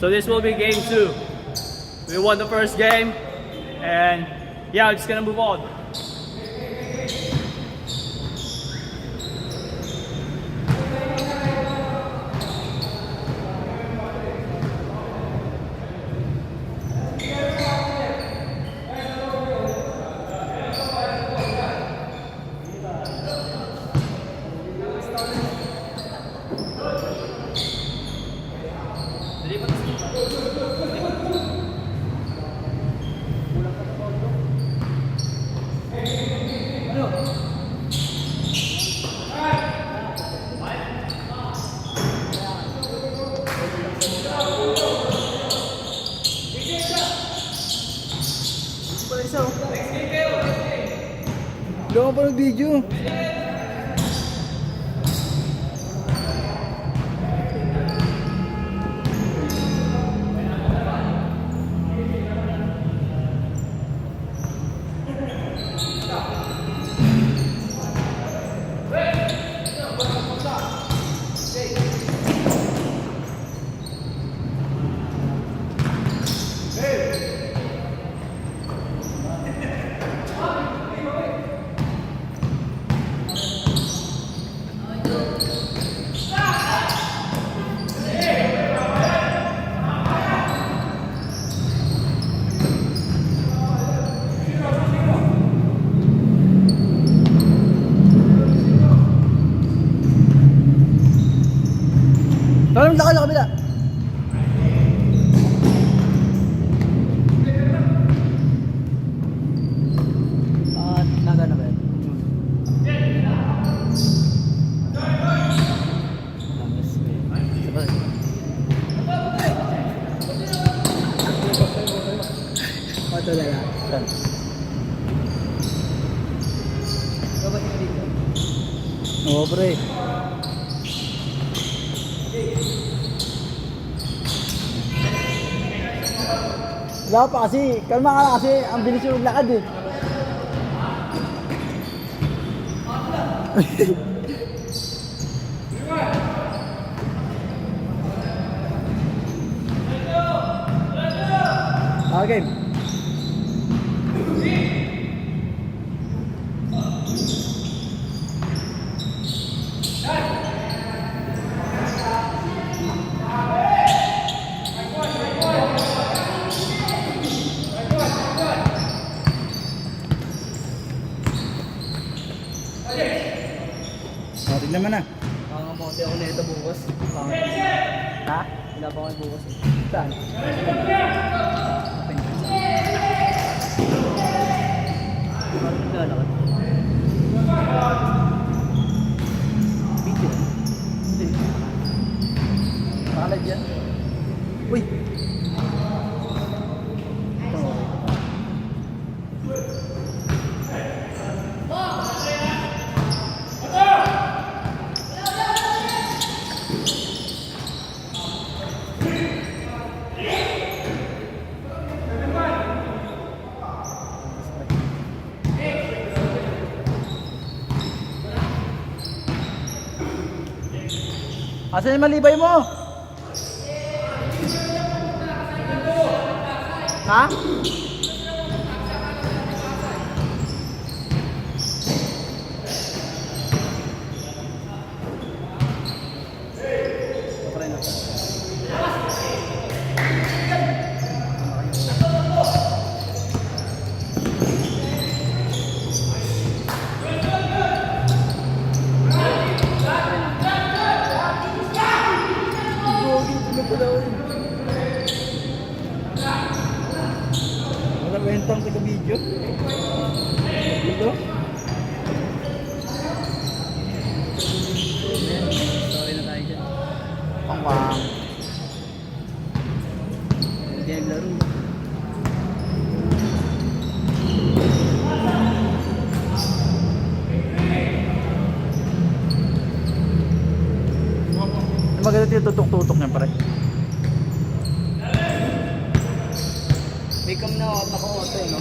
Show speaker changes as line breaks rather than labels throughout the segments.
So this will be game 2. We won the first game, and yeah, we're just gonna move on.
Gawa pa ng video. Tolong lakad sa kabila. Nagana ba yan? Ito na lang. Oo, pre. Wala pa kasi, kalma ka na kasi, ang bilis yung lakad eh. Okay. Tignan mo na.
Pangamonte ako na ito bukas.
Ha?
Wala pa ako bukas eh.
Saan?
Lalakad.
Video. Hindi. Palad yan. Uy! Asan yung malibay mo? Ha? Wala bentang taga-video. Dito.
Sorry na tayo dyan.
Pangwang.
Hindi naglaro.
Maganda yung tutok-tutok niya pare.
May cam na ako ito eh, no?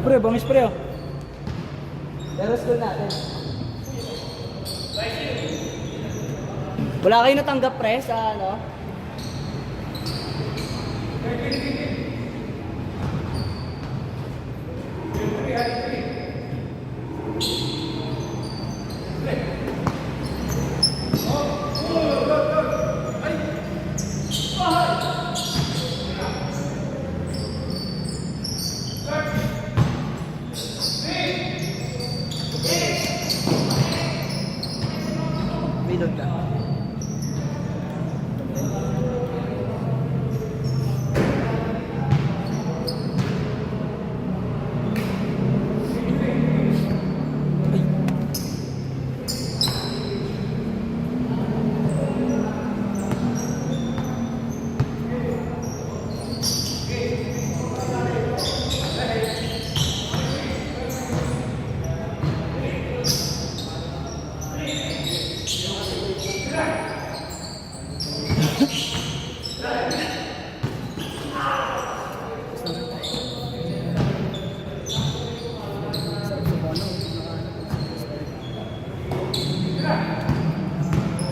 Pre, bangis pre oh. Pero school natin.
Wala kayo natanggap pre sa ano?
Bilog ka.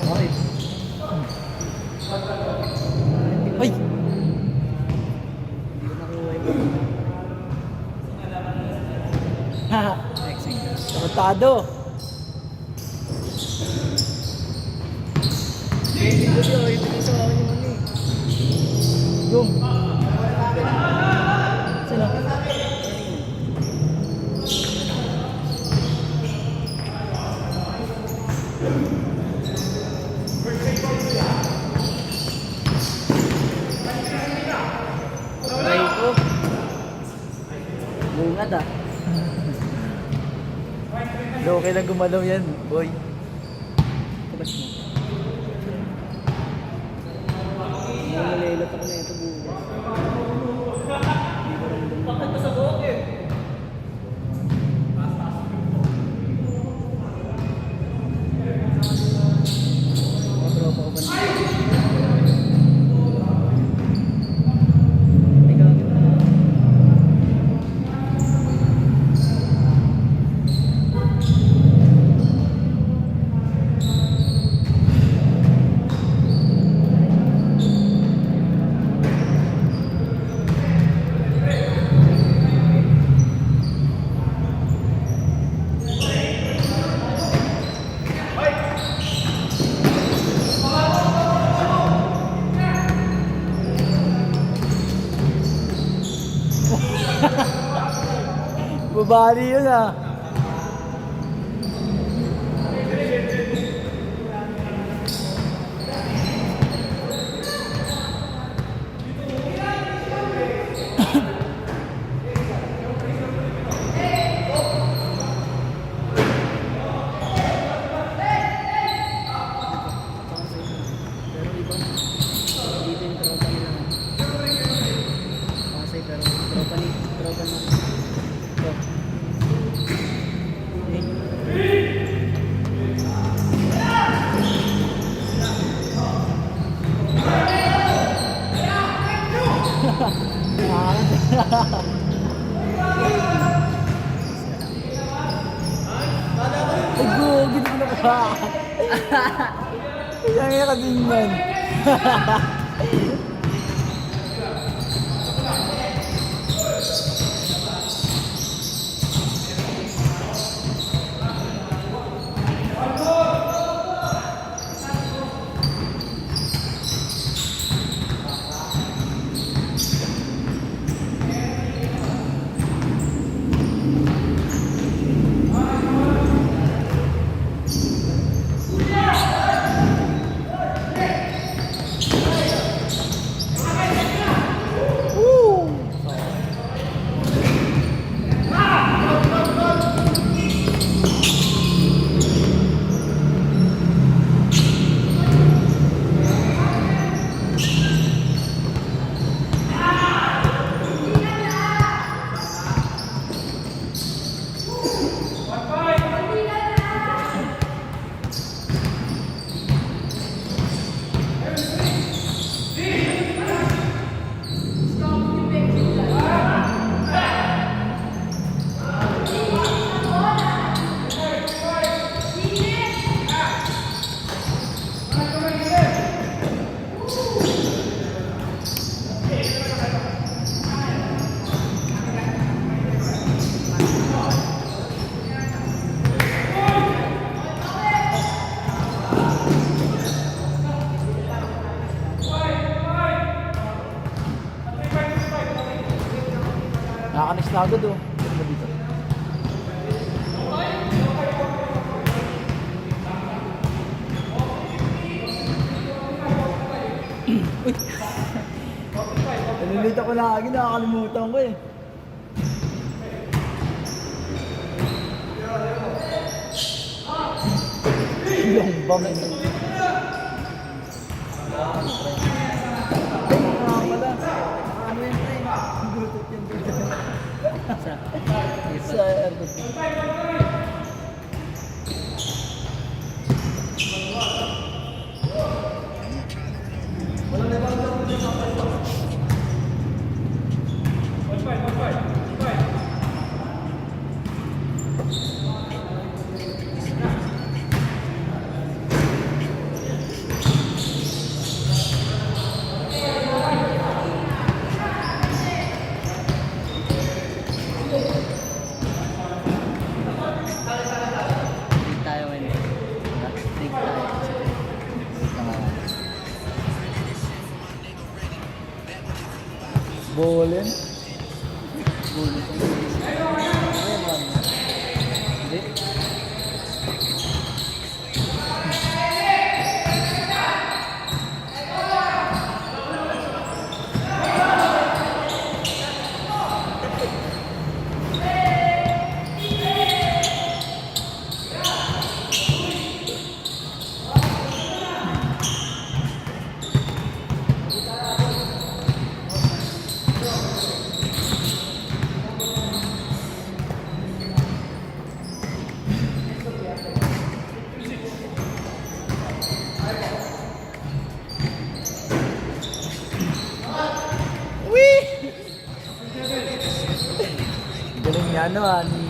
Okay.
Ay!
Hindi ko nakuha yun.
Haha.
Exit.
Sabotado.
Hindi ko siya. Ibigay sa akin yung ano eh.
Yung. Sino?
Try ko. Bungad ah.
Okay lang gumalaw yan, boy.
Tabas mo. Nalilot ako na ito bukas. Hindi ko ramdam.
Bakit pa sa buhok eh?
Mga tropa ko ba na? May gagawin na.
Babali yun ah.
Pero iba. Dito yung tropa nila. Pasay pero tropa na. Ito.
Ay, gugit ko na ka. Kaya nga kasing yan. Nakanis na agad oh. Ano ba dito? Uy! Nalilita ko lagi, nakakalimutan ko eh. Yung bang ito. Ay, nga pala. Ano yun pre? Gutot yan dito. Sa airport.
Break tayo ngayon. Break tayo.
Bolin.
Gulo ko. Hindi.
Galing niya ano ah, ni...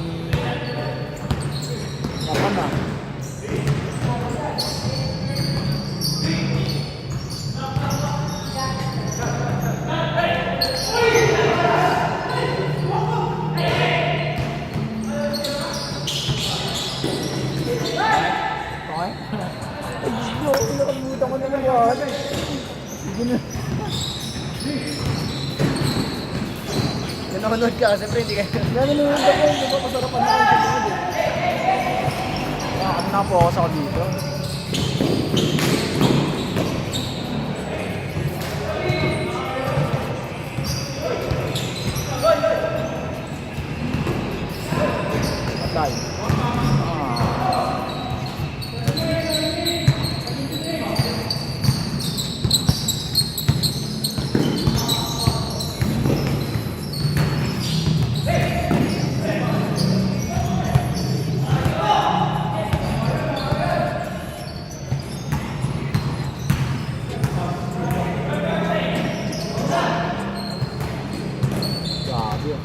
Napan ah. Okay? Ay, Diyos ko, nakalimutan ko naman yan. Sige na.
Nanonood ka kasi pre, hindi ka.
Nanonood ako, hindi ba kasarapan na ako sa likod eh. Nakapokus ako dito. Patay. Grabe ah.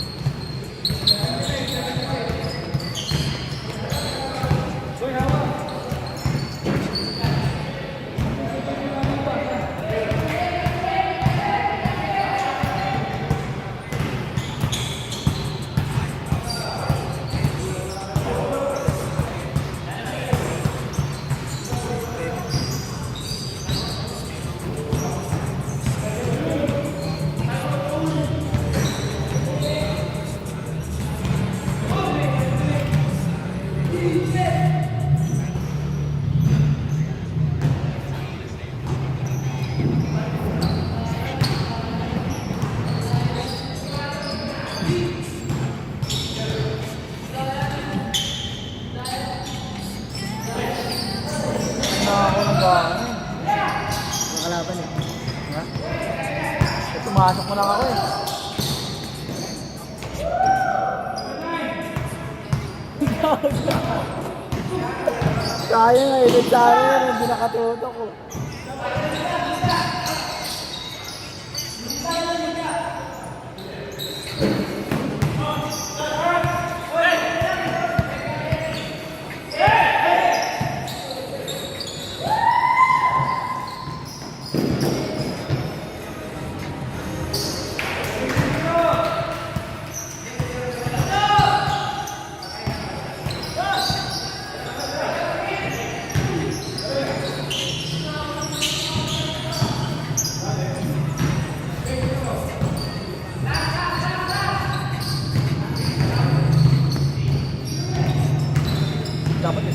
Na ako ng bahay.
Nakalaban eh.
Ha? Eh, pumasok mo lang ako eh. Kaya nga eh, nagdaya na, hindi nakatutok ko.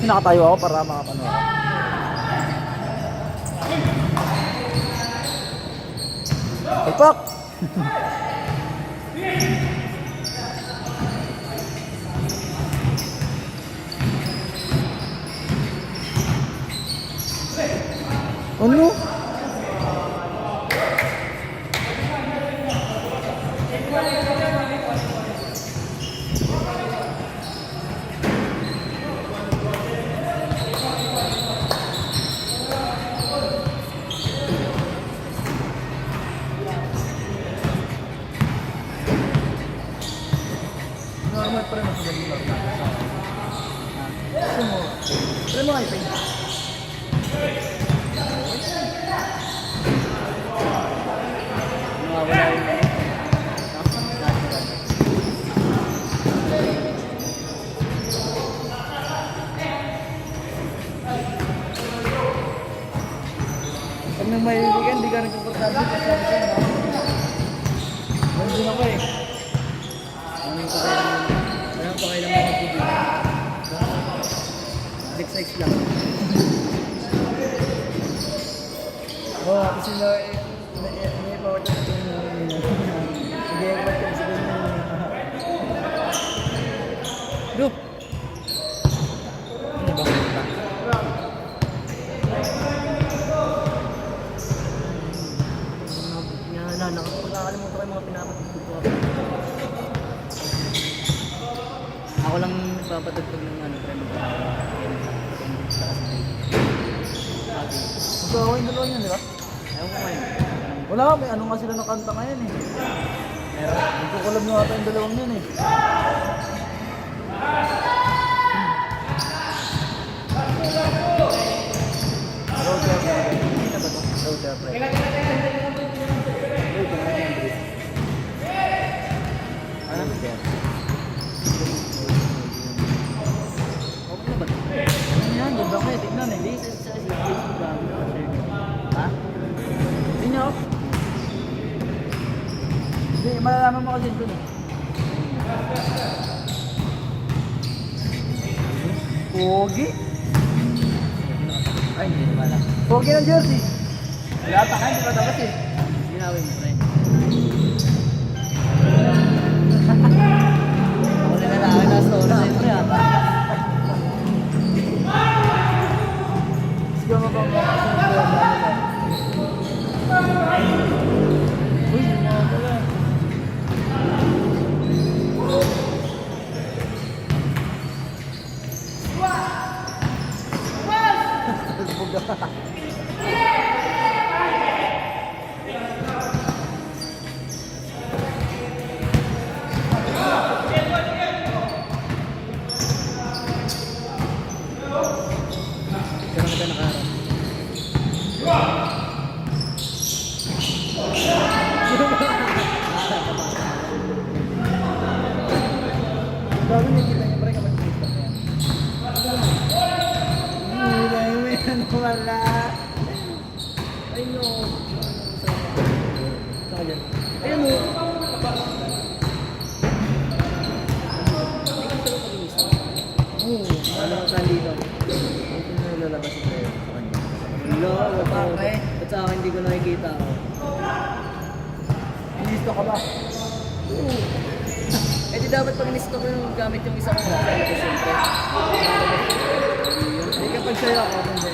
nakatayo ako para makapanood. Ipak! Ano? Normal pa rin ako sa ganun. Gusto mo? Try mo kayo, Peng.
Nawawala yung pag nang mahilig ka, hindi ka rin komportable kasi ako sa'yo, no? Nandun ako eh. Anong pakailang mga tubig? Exercise lang. Oo, kasi na-power na ito yung hindi yung ba't yung siguro na Do! Ano ba? Nakakalimutan ko yung mga pinapatugtog ko. Ako lang nagpapatugtog ng ano, friend ko.
Magkawa yung dalawa yun, di ba?
Ayaw ko ngayon.
Wala, may ano nga sila nakanta ngayon eh. Nagkukulab na ata yung dalawang yun eh. Road trip. Hindi na ba ito? Road trip. Ano ba ito?
Okay na ba ito?
Ano yan? Ganda ko eh. Tignan eh.
Hindi, sa Facebook lang. Ha?
Hindi niya ako. Hindi, malalaman mo kasi dun eh. Pogi?
Ay, hindi naman lang.
Pogi ng jersey. Wala pa kayo, hindi pa tapos eh.
Ginawin mo, friend. Ako na nalaman na story siyempre ah.
Sige mo ba mga uy, yun nga pala.
Pero kita nakaharap.
Bago nakikita niya, parang kapag TikTok yan. May ano wala.
Ay no. Saka dyan. Ayun mo. Oo. Ano ang saan dito?
Ito na lalabas yung player sa kanya.
Hello, bakit? Ba't sa akin hindi ko nakikita ako?
Inisto ka ba?
Eh di dapat pag inisto ko yung gamit yung isang mga talaga siyempre.
Hindi kapag sa'yo ako, hindi.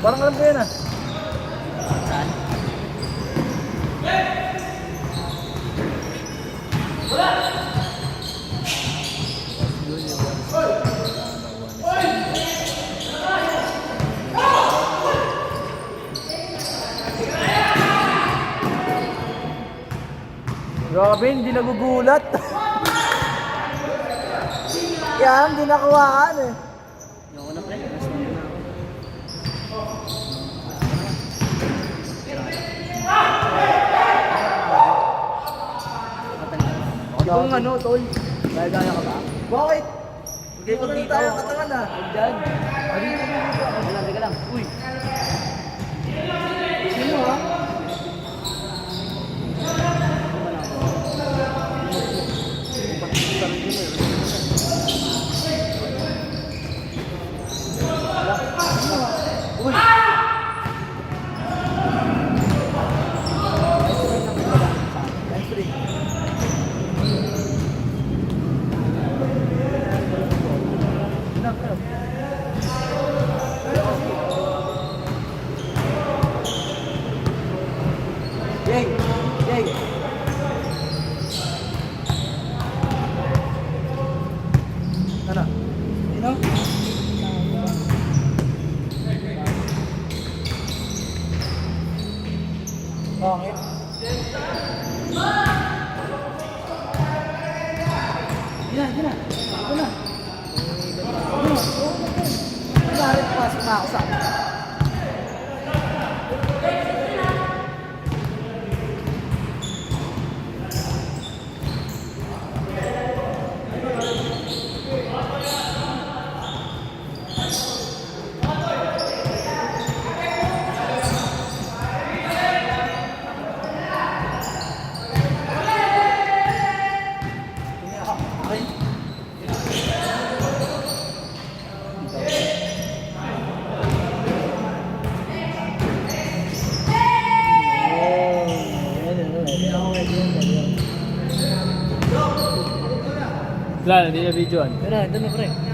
Parang alam ko yan ah.
Saan?
Grabe, hindi nagugulat. Yan, hindi nakuhaan eh.
Ayoko na pre. Mas na ako. Matanda.
Kung ano, tol.
Gaya-gaya ka ba?
Bakit? Sige, pag dito
tayo,
ako.
katawan ah.
Diyan. Halika na dito. Teka lang. Uy.
Sino ha?
Uy.
Nice three.
Yay. Yay.
Ano? Sino? Bakit?
Yan, yan. Ito na.
Bakit pasok na ako sa akin?
Wala, hindi na videoan.
Tara, ito na pre.